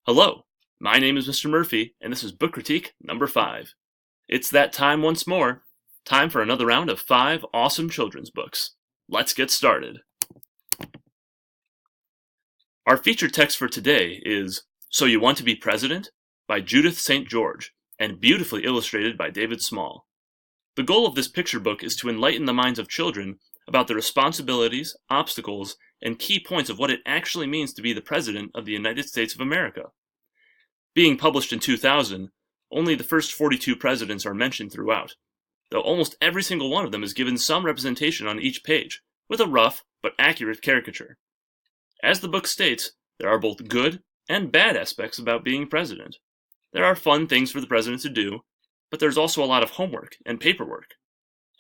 Hello, my name is Mr. Murphy, and this is Book Critique number 5. It's that time once more. Time for another round of 5 awesome children's books. Let's get started. Our featured text for today is So You Want to Be President? By Judith St. George, and beautifully illustrated by David Small. The goal of this picture book is to enlighten the minds of children about the responsibilities, obstacles, and key points of what it actually means to be the President of the United States of America. Being published in 2000, only the first 42 presidents are mentioned throughout, though almost every single one of them is given some representation on each page, with a rough but accurate caricature. As the book states, there are both good and bad aspects about being president. There are fun things for the president to do, but there's also a lot of homework and paperwork.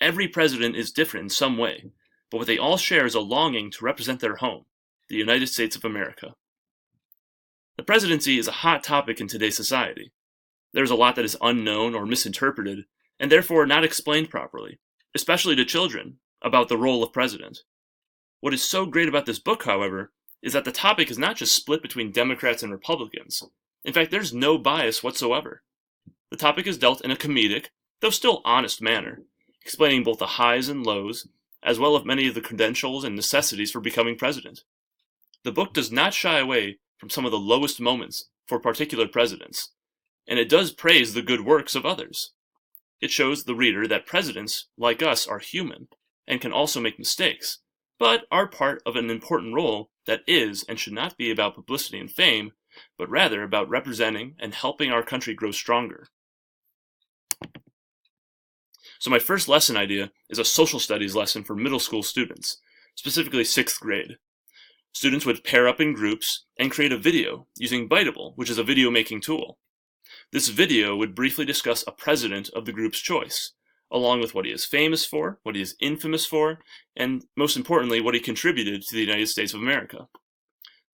Every president is different in some way, but what they all share is a longing to represent their home, the United States of America. The presidency is a hot topic in today's society. There's a lot that is unknown or misinterpreted, and therefore not explained properly, especially to children, about the role of president. What is so great about this book, however, is that the topic is not just split between Democrats and Republicans. In fact, there's no bias whatsoever. The topic is dealt in a comedic, though still honest manner, explaining both the highs and lows, as well as many of the credentials and necessities for becoming president. The book does not shy away from some of the lowest moments for particular presidents, and it does praise the good works of others. It shows the reader that presidents, like us, are human, and can also make mistakes, but are part of an important role that is and should not be about publicity and fame, but rather about representing and helping our country grow stronger. So my first lesson idea is a social studies lesson for middle school students, specifically 6th grade. Students would pair up in groups and create a video using Biteable, which is a video making tool. This video would briefly discuss a president of the group's choice, along with what he is famous for, what he is infamous for, and most importantly, what he contributed to the United States of America.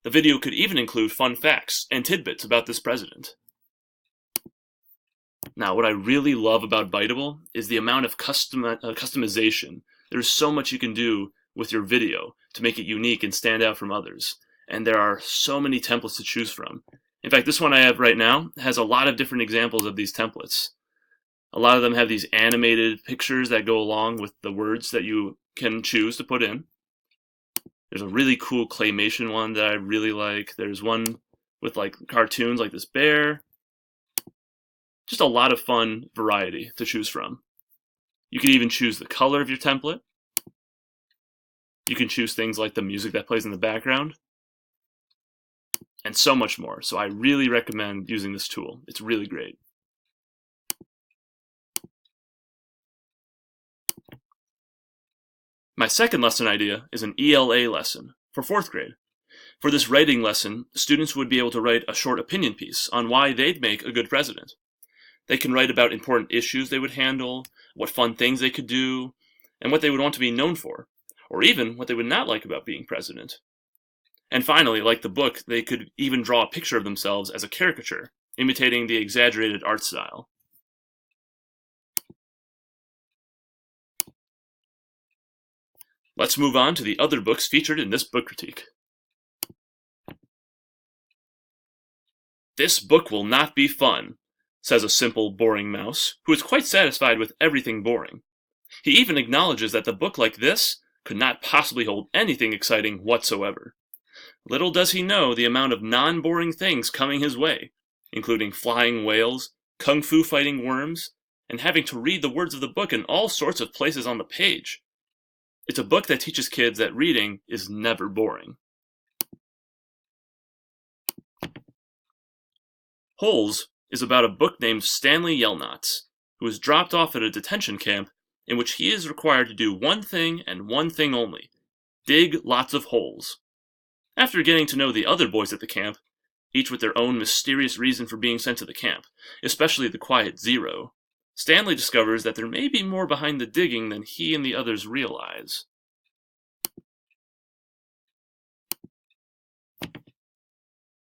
The video could even include fun facts and tidbits about this president. Now, what I really love about Biteable is the amount of customization. There's so much you can do with your video to make it unique and stand out from others, and there are so many templates to choose from. In fact, this one I have right now has a lot of different examples of these templates. A lot of them have these animated pictures that go along with the words that you can choose to put in. There's a really cool claymation one that I really like. There's one with like cartoons like this bear. Just a lot of fun variety to choose from. You can even choose the color of your template. You can choose things like the music that plays in the background, and so much more. So I really recommend using this tool. It's really great. My second lesson idea is an ELA lesson for 4th grade. For this writing lesson, students would be able to write a short opinion piece on why they'd make a good president. They can write about important issues they would handle, what fun things they could do, and what they would want to be known for, or even what they would not like about being president. And finally, like the book, they could even draw a picture of themselves as a caricature, imitating the exaggerated art style. Let's move on to the other books featured in this book critique. This book will not be fun, says a simple, boring mouse, who is quite satisfied with everything boring. He even acknowledges that the book like this could not possibly hold anything exciting whatsoever. Little does he know the amount of non-boring things coming his way, including flying whales, kung fu fighting worms, and having to read the words of the book in all sorts of places on the page. It's a book that teaches kids that reading is never boring. Holes is about a book named Stanley Yelnats, who is dropped off at a detention camp in which he is required to do one thing and one thing only: dig lots of holes. After getting to know the other boys at the camp, each with their own mysterious reason for being sent to the camp, especially the Quiet Zero, Stanley discovers that there may be more behind the digging than he and the others realize.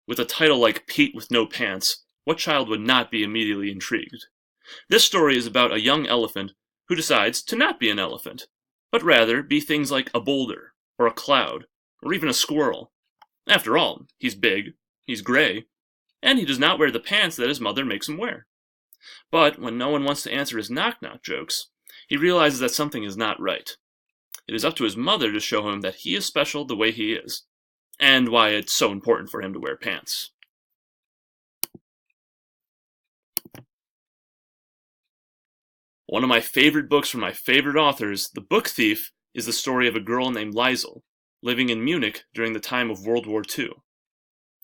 With a title like Pete with No Pants, what child would not be immediately intrigued? This story is about a young elephant who decides to not be an elephant, but rather be things like a boulder, or a cloud, or even a squirrel. After all, he's big, he's gray, and he does not wear the pants that his mother makes him wear. But when no one wants to answer his knock-knock jokes, he realizes that something is not right. It is up to his mother to show him that he is special the way he is, and why it's so important for him to wear pants. One of my favorite books from my favorite authors, The Book Thief, is the story of a girl named Liesel, living in Munich during the time of World War II.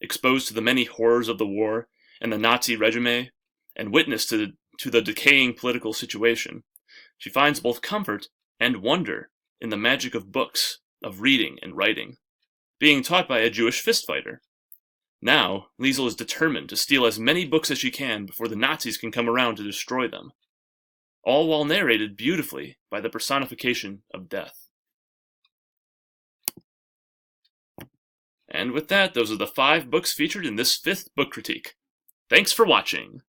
Exposed to the many horrors of the war and the Nazi regime, and witness to the decaying political situation, she finds both comfort and wonder in the magic of books, of reading and writing, being taught by a Jewish fistfighter. Now, Liesel is determined to steal as many books as she can before the Nazis can come around to destroy them, all while narrated beautifully by the personification of death. And with that, those are the 5 books featured in this 5th book critique. Thanks for watching!